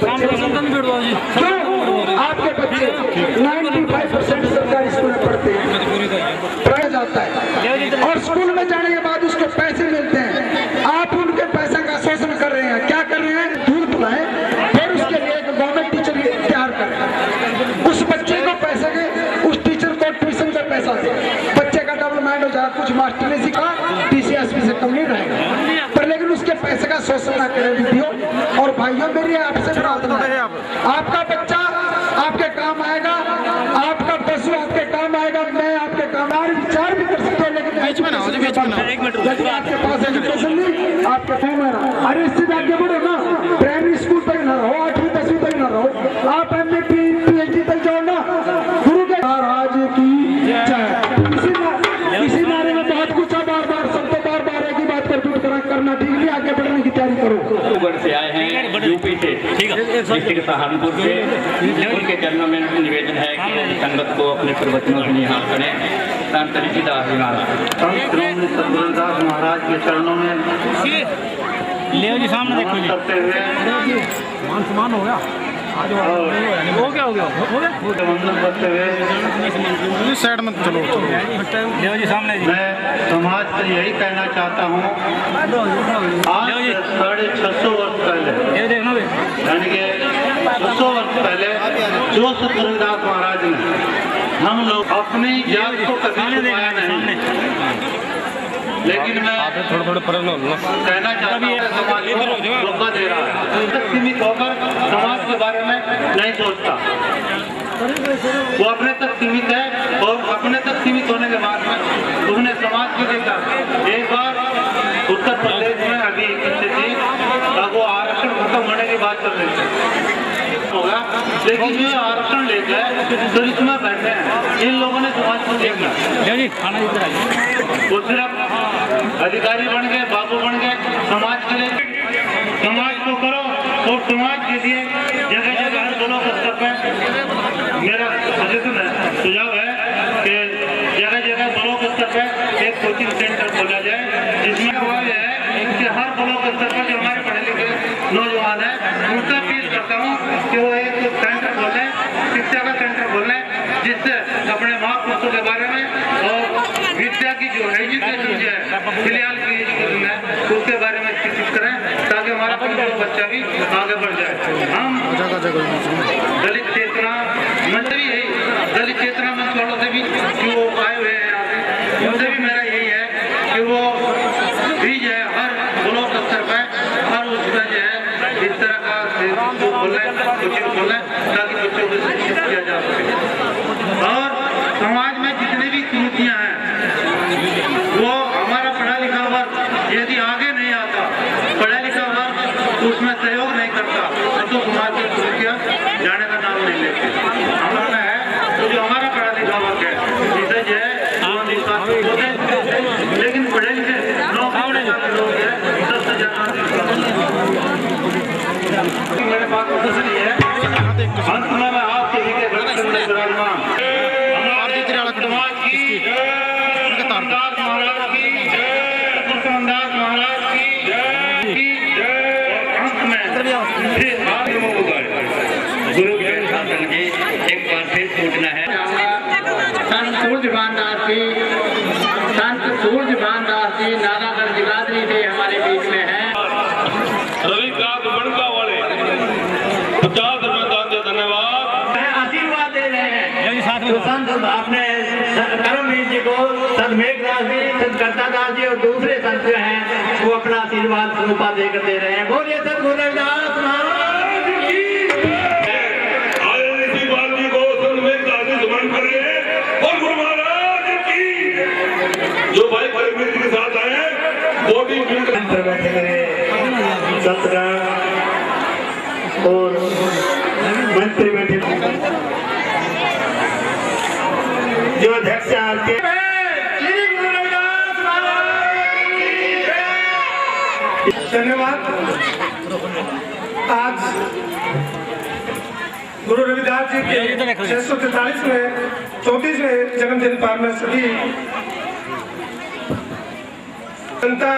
बच्चे क्यों आपके बच्चे 95% सरकारी स्कूल में पढ़ते हैं, पढ़ाया जाता है और स्कूल में जाने के बाद उसके पैसे मिलते हैं। आप उनके पैसे का शोषण कर रहे हैं। क्या कर रहे हैं? दूध पिलाएं, फिर उसके लिए एक गवर्नमेंट टीचर तैयार करें, उस बच्चे को पैसे के, उस टीचर को ट्यूशन का पैसा दे, बच्चे का डेवलपमेंट हो जाए। कुछ मास्टर ने सीखा TCSP से कम नहीं रहेगा, पर लेकिन उसके पैसे का शोषण ना करें दीदियों और भाइयों। मेरी आपसे प्रार्थना है, आपका बच्चा आपके काम आएगा, आपका पशु आपके काम आएगा, मैं आपके काम विचार भी कर सकता हूँ, लेकिन यदि आपके पास एजुकेशन नहीं, आपके फॉर्म है ना, अरे इससे आगे बढ़ो ना, प्राइमरी स्कूल तक ना रहो, 8वीं 10वीं तक ना रहो, आप MA PhD तक जाओ ना। गुरु के महाराज की जय। इसी नारे में बहुत कुछ है, बार बार सबको बार बार एक ही बात करना ठीक नहीं, आगे बढ़ने की तैयारी करो। से आए हैं यूपी से, डिस्ट्रिक्ट सहारनपुर से, उनके चरणों में निवेदन है कि संगत को अपने प्रवचनों से निहाल करें। संत ऋषिदास सतगुरुदास महाराज के चरणों में ले जी, सामने देखो जी, करते हुए मान सम्मान हो गया, हो गया वंदन करते हुए साइड में चलो ले जी, सामने जी। मैं समाज से यही कहना चाहता हूँ, आज 650 वर्ष पहले, यानी कि 600 वर्ष पहले जो सतगुरुदास महाराज ने हम लोग अपनी जात को कभी छुपाया नहीं, लेकिन मैं थोड़ा कहना चाहता हूँ समाज को धोखा दे रहा है, सीमित होकर समाज के बारे में नहीं सोचता। वो अपने तक सीमित है और अपने तक सीमित होने के बाद में उसने समाज को देखा। एक बार उत्तर प्रदेश में अभी स्थिति वो आरक्षण खत्म होने की बात चल रही थी होगा, लेकिन ये आरक्षण लेकर तो इसमें बैठे हैं, इन लोगों ने समाज को देखा, वो सिर्फ अधिकारी बन गए, बाबू बन गए, समाज के लिए समाज को करो और समाज के लिए जगह जगह हर ब्लॉक स्तर पर मेरा सजेशन है, सुझाव है कि जगह जगह ब्लॉक स्तर पर एक कोचिंग सेंटर खोला जाए, जिसमें हुआ है कि हर ब्लॉक स्तर पर जो हमारे पढ़े लिखे नौजवान है उनसे अपील करता हूँ कि वो एक सेंटर खोलें, शिक्षा का सेंटर खोलें, जिससे अपने महापुरुषों के बारे में और विद्या की जो एजुकेशन जो है फिलहाल की एजुकेशन है उसके बारे में शिक्षित करें, ताकि हमारा बच्चा भी आगे बढ़ जाए। हम दलित चेतना मंच भी यही, दलित चेतना मंच वालों से भी जो आए हुए हैं यहाँ पे, उनसे भी मेरा यही है कि वो भी जो है हर ब्लॉक स्तर पर हर उसका जो है इस तरह का कोचिंग खोलें, ताकि बच्चों को शिक्षित किया जा सके। और समाज में जितनी भी चुनौतियाँ हैं वो हमारा पढ़ा लिखा वर्ग यदि आगे नहीं आता, पढ़ा लिखा वर्ग उसमें सहयोग नहीं करता, तो समाज की चुनौतियाँ जाने का नाम नहीं लेते। हमारा है तो जो हमारा पढ़ा लिखा वर्ग है जिसे जो है लेकिन पढ़े लिखे नौकरी लोग हैं सबसे ज्यादा मेरे पास नहीं है। अंत में मैं आपके लिए विराजमान समाज की रामदास महाराज की कृष्णदास महाराज की अंत में गुरु शासन की एक बार फिर सूचना है। संत सूर्यभानदास जी नारागढ़ जगाधरी से हमारे बीच में है। रवि काग बनका वाले 50 रुपए दान, धन्यवाद। आशीर्वाद दे रहे हैं तो संत अपने करमवीर जी को, संत मेघदास जी, संत कर्तादास जी और दूसरे संत जो हैं वो अपना आशीर्वाद रूपा देकर दे रहे हैं। बोलिए सतगुरु रविदास महाराज की। इसी बात जी को संत मेघदास जी सुमन कर रहे हैं और गुरु महाराज की जो भाई परमवीर जी के साथ आए हैं वो भी सत्रह और मंत्री बैठे जो अध्यक्ष आपके धन्यवाद। आज गुरु रविदास जी के 643वें 34वें जन्मदिन पर मैं सभी जनता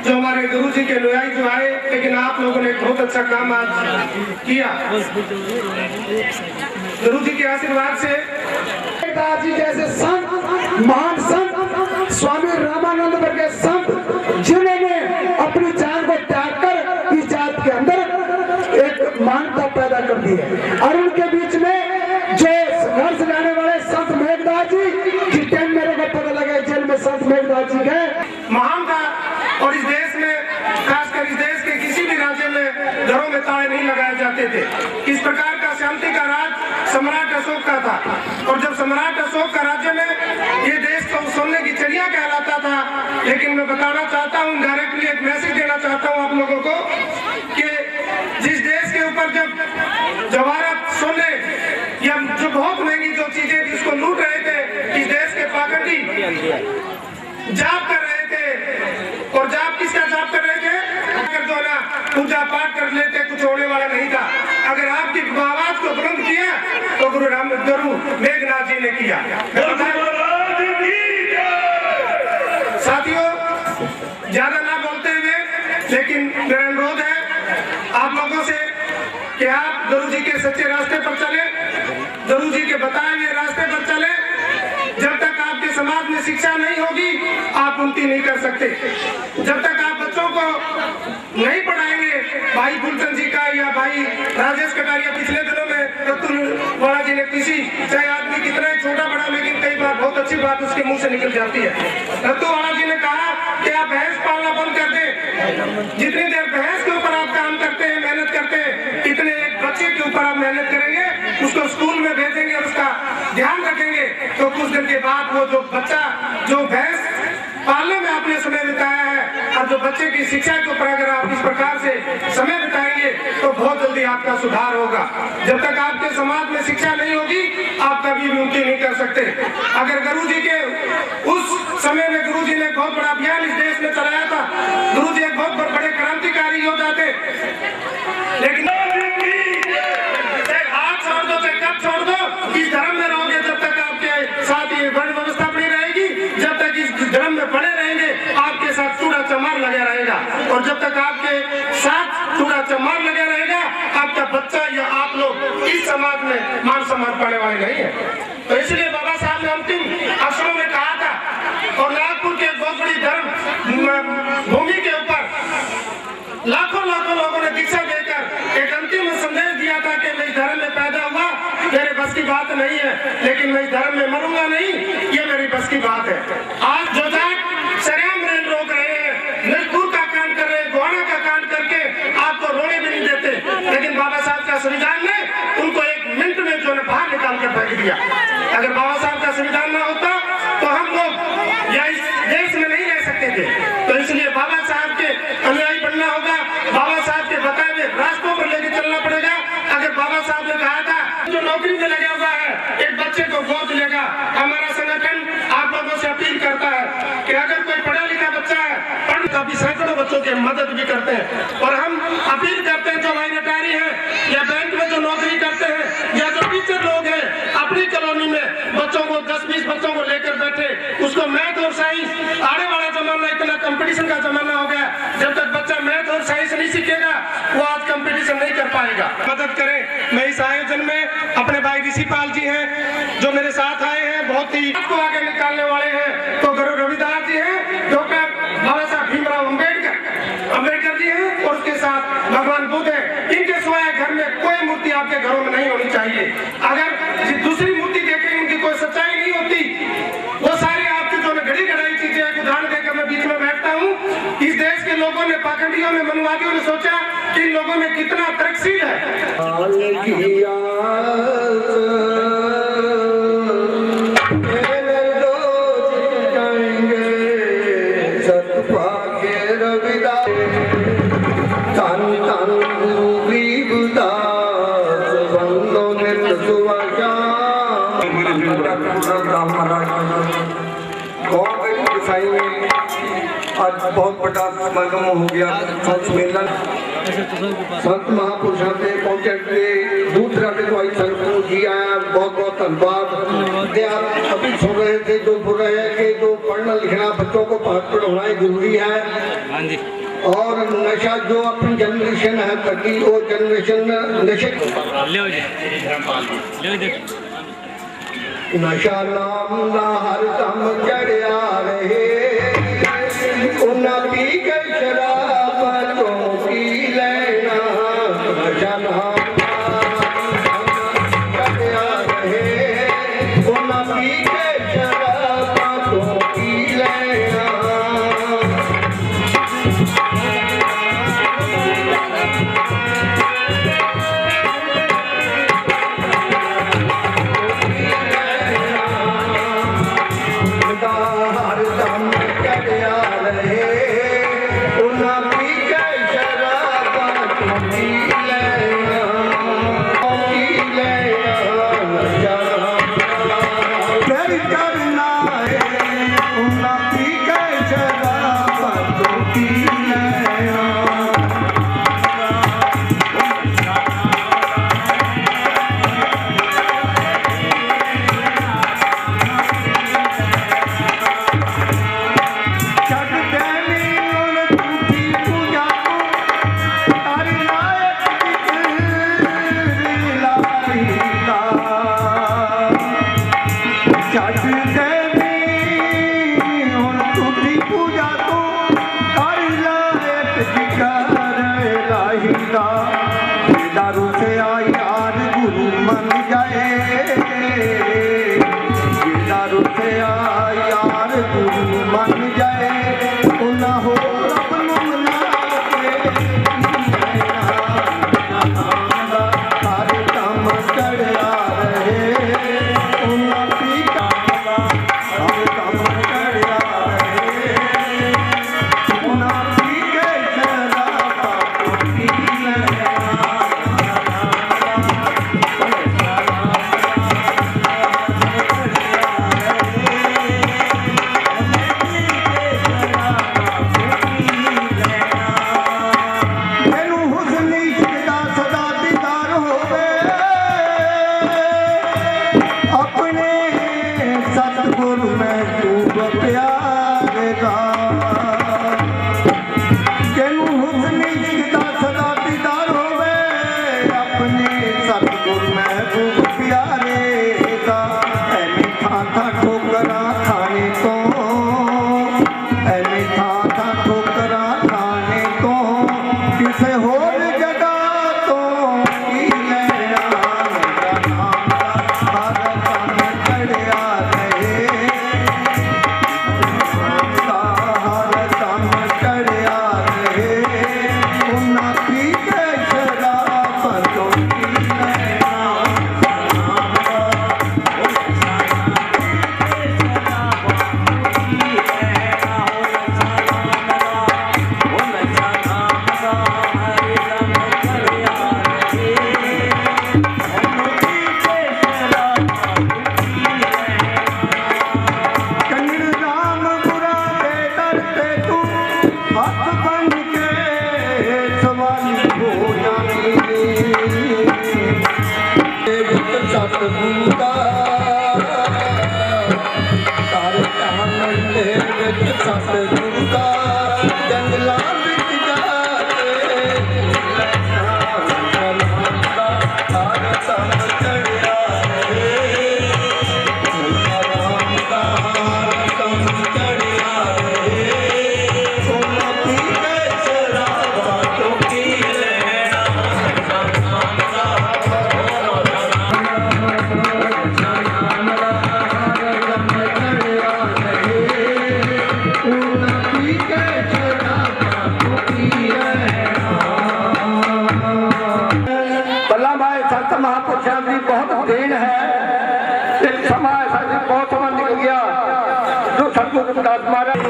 जो हमारे गुरु जी के अनुयायी जो आए, लेकिन आप लोगों ने बहुत अच्छा काम आज किया। गुरु जी के आशीर्वाद से जी जैसे संत, महान संत स्वामी रामानंद वर्गे संत, जिन्होंने अपनी जान को त्याग कर इस जात के अंदर एक मानवता पैदा कर दी है। और उनके बीच में जो घर से जाने वाले संत मेघदास जी, जिस टाइम मेरे को पता लगा जेल में संत मेघदास जी गए, महान था। और इस देश में, खासकर इस देश के किसी भी राज्य में घरों में ताले नहीं लगाए जाते थे। इस प्रकार का शांति का राज सम्राट अशोक का था। और जब सम्राट अशोक का राज्य में ये देश तो सोने की चिड़िया कहलाता था। लेकिन मैं बताना चाहता हूँ, डायरेक्टली एक मैसेज देना चाहता हूँ आप लोगों को कि जिस देश के ऊपर जब जवाहरात, सोने या जो बहुत महंगी जो चीजें जिसको लूट रहे थे, इस देश के पाखंडी जाप कर रहे थे। और जाप किसका जाप कर रहे थे? अगर जो ना पूजा पाठ कर लेते, कुछ होने वाला नहीं था। अगर आपकी आवाज को बुलंद किया तो गुरु मेघनाथ जी ने किया। साथियों, ज्यादा ना बोलते हुए, लेकिन मेरा अनुरोध है आप लोगों से कि आप गुरु जी के सच्चे रास्ते पर चले, गुरु जी के बताए हुए रास्ते पर चले। जब तक आपके समाज में शिक्षा नहीं होगी, आप उन्नति नहीं कर सकते। जब तक आप बच्चों को नहीं पढ़ाएंगे, भाई फूलचंद जी का या भाई राजेश कटारिया पिछले दिनों में रत्तुवाला जी ने किसी, चाहे आदमी कितना ही छोटा बड़ा, लेकिन कई बार बहुत अच्छी बात उसके मुंह से निकल जाती है। रत्तुवाला जी ने कहा कि आप भैंस पालना बंद कर दें। जितनी देर भैंस के ऊपर आप काम करते हैं, मेहनत करते हैं, इतने एक बच्चे के ऊपर आप मेहनत करेंगे, उसको स्कूल में भेजेंगे और उसका ध्यान रखेंगे, तो कुछ दिन के बाद वो जो बच्चा जो भैंस पालने में आपने समय बिताया है, और जो बच्चे की शिक्षा के ऊपर अगर आप इस प्रकार से समय बिताएंगे तो बहुत जल्दी आपका सुधार होगा। जब तक आपके समाज में शिक्षा नहीं होगी, आप कभी भी उन्नति नहीं कर सकते। अगर गुरु जी के उस समय में गुरु जी ने बहुत बड़ा अभियान इस देश में चलाया था, गुरु जी एक बहुत बड़े क्रांतिकारी योद्धा थे, लेकिन हाथ छोड़ दो, चाहे कब छोड़ दो, इस धर्म में रहोगे जब तक आपके साथ ये वर्ण व्यवस्था बनी रहेगी, जब तक इस धर्म में बने रहेंगे, आपके साथ चूड़ा चमार लगा रहेगा। और जब तक आपके साथ चूड़ा चमार लगा रहेगा, आपका बच्चा या आप लोग इस समाज में मान सम्मान पाने वाले नहीं है। तो इसलिए बाबा साहब ने अंतिम अक्षरों में कहा था, और नागपुर के बहुत बड़ी धर्म भूमि के ऊपर लाखों लोगों ने दीक्षा देकर एक अंतिम संदेश दिया था कि मैं इस धर्म में पैदा हुआ, मेरे बस की बात नहीं है, लेकिन मैं इस धर्म में मरूंगा नहीं, ये मेरी बस की बात है। आज जो जाट सरेआम रेल रोक रहे हैं, निर्भूर का कांड कर रहे हैं, गोहाना का कांड करके आपको रोने भी नहीं देते, लेकिन बाबा साहब का संविधान ने उनको एक मिनट में जो है बाहर निकाल कर फेंक दिया। अगर बाबा साहब का संविधान ना होता तो हम लोग या इस देश में नहीं रह सकते थे। तो इसलिए बाबा साहब के अनुयायी बनना होगा, बाबा साहब के बताए हुए रास्तों पर लेके चलना पड़ेगा। अगर बाबा साहब ने कहा था जो नौकरी में लगा हुआ है, एक बच्चे को गोद लेगा, हमारा संगठन आप लोगों से अपील करता है कि अगर कोई पढ़ा लिखा बच्चा है, पढ़ काफी सैकड़ों बच्चों की मदद भी करते हैं। और हम अपील करते हैं जो भाई रिटायरी है या बैंक में जो नौकरी करते हैं या जो टीचर लोग हैं, अपनी कॉलोनी में बच्चों को 10-20 बच्चों को लेकर बैठे, उसको मैथ और साइंस, आने वाला जमाना इतना कंपटीशन का जमाना हो गया, जब तक बच्चा मैथ और साइंस नहीं सीखेगा वो आज कंपटीशन नहीं कर पाएगा। मदद करें। मैं इस आयोजन में अपने भाई ऋषिपाल जी हैं जो मेरे साथ आए हैं, बहुत ही आपको आगे निकालने वाले हैं। तो गुरु रविदास जी हैं, डॉक्टर बाबा साहब भीमराव अम्बेडकर जी हैं, और उसके साथ भगवान बुद्ध है। इनके सिवाय घर में कोई मूर्ति आपके घरों में नहीं होनी चाहिए। अगर दूसरी मूर्ति देखेंगे उनकी कोई सच्चाई नहीं होती, वो सारी आपकी जो घड़ी घड़ाई चीजें। उदाहरण देकर मैं बीच में बैठता हूँ, इस देश के लोगों ने, पाखंडियों ने, मनवादियों ने सोचा कि इन लोगों में कितना तरक्सील है। आज बहुत बड़ा समागम हो गया, सम्मेलन संत महापुरुषों से पहुंचे दूसरा दवाई संत जी आया, बहुत बहुत धन्यवाद। भी सुन रहे थे जो बोल रहे हैं कि जो पढ़ना लिखना बच्चों को पढ़ाना जरूरी है। हाँ जी। और नशा जो अपनी जनरेशन है तकी वो जनरेशन नशे नशा नाम ना हर दम चढ़िया रहे उन्ना पी के शराब तो पी लेना नशा नाम चढ़िया रहे उन्ना पी के शराब तो पी लेना। दारू से आई यार गुरु मन जाए दारू से आई यार गुरु मन जाए उन्ना हो हर काम चढ़िया रहे उन्ना पीता हर काम चढ़िया रहे उन्ना पी के शराब पी लेना। बहुत देन है एक समय ऐसा बहुत समय निकल गया जो सतगुरु रविदास महाराज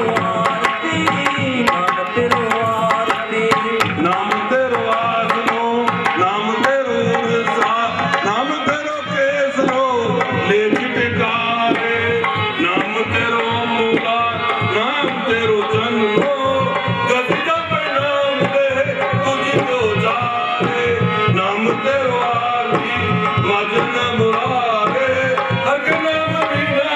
नाम तेरो आसनो नाम तेरो नाम तेरो केसरो ले चिटकारे नाम तेरो मूला नाम तेरो जन्मो गति जप नाम दे तुझको जारे नाम तेरो आरती मजन मुरारे हक नाम बिना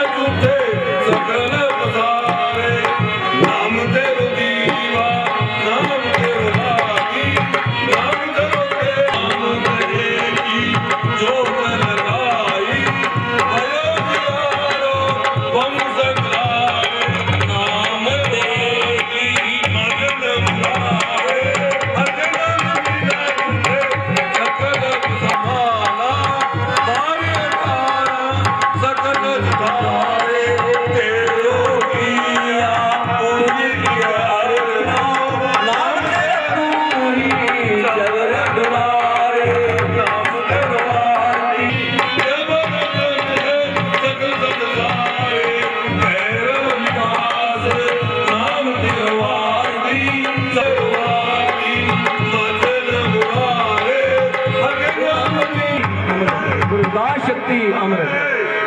गुरुदास शक्ति अमृत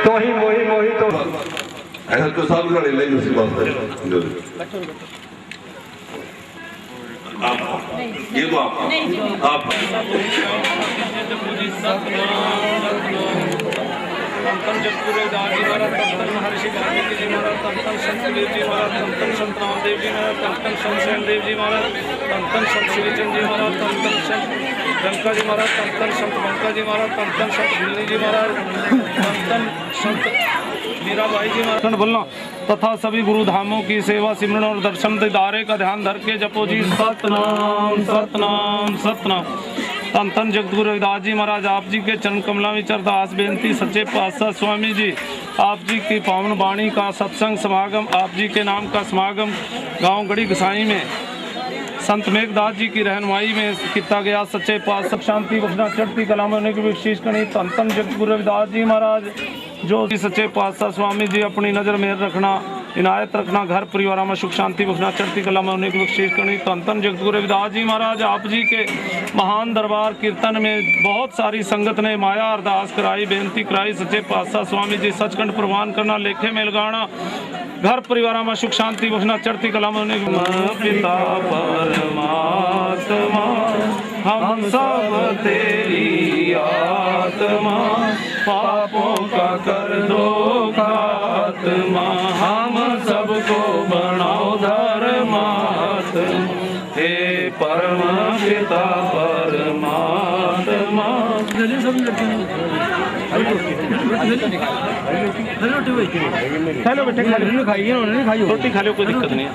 तो ही मोही मोही तो ऐसा तो सब लड़े ले उसी बात है आप ये तो आप तन जगतगुरु रविदास जी महाराज, तन महर्षि वाल्मीकि जी महाराज, तन संत कबीर जी महाराज, तन संत रामदेव जी महाराज, तन संत सैनदेव जी महाराज, तन संत श्रीचंद जी महाराज, तन संत रंका जी महाराज, तन संत बंका जी महाराज, तन संत भिल्ली जी महाराज, तन संत मीराबाई जी महाराज बोलना तथा सभी गुरु धामों की सेवा सिमरन और दर्शन दीदारे का ध्यान धर के जपो जी सतनाम सतनाम सतनाम। तन तन जगतगुरु रविदास जी महाराज आप जी के चरण कमला में चरदास बेनती सच्चे पातशाह स्वामी जी आप जी की पावन वाणी का सत्संग समागम आप जी के नाम का समागम गांव गढ़ी गोसाई में संत मेघदास जी की रहनुमाई में किया गया। सच्चे पातशाह शांति बख्शना चढ़ती कला में होने की विशेष कड़ी तन तन जगतगुरु रविदास जी महाराज जो सच्चे पातशाह स्वामी जी अपनी नज़र में रखना इनायत रखना घर परिवार में सुख शांति बख्शना चढ़ती कला में होने की विशेष करनी। तन तन जगतगुरु रविदास जी महाराज आप जी के महान दरबार कीर्तन में बहुत सारी संगत ने माया अरदास कराई बेनती कराई सच्चे पातशाह स्वामी जी सचखंड प्रवान करना लेखे में लगाना घर परिवार में सुख शांति बख्शना चढ़ती कला में होने की पिता परमात्मा हम सब तेरी आत्मा पापों का कर दो खात्मा हम सबको बनाओ धर्मात्मा हे परम पिता परमात्मा। हेलो बेटे खाइए उन्होंने खाई रोटी खा लो कोई दिक्कत नहीं है।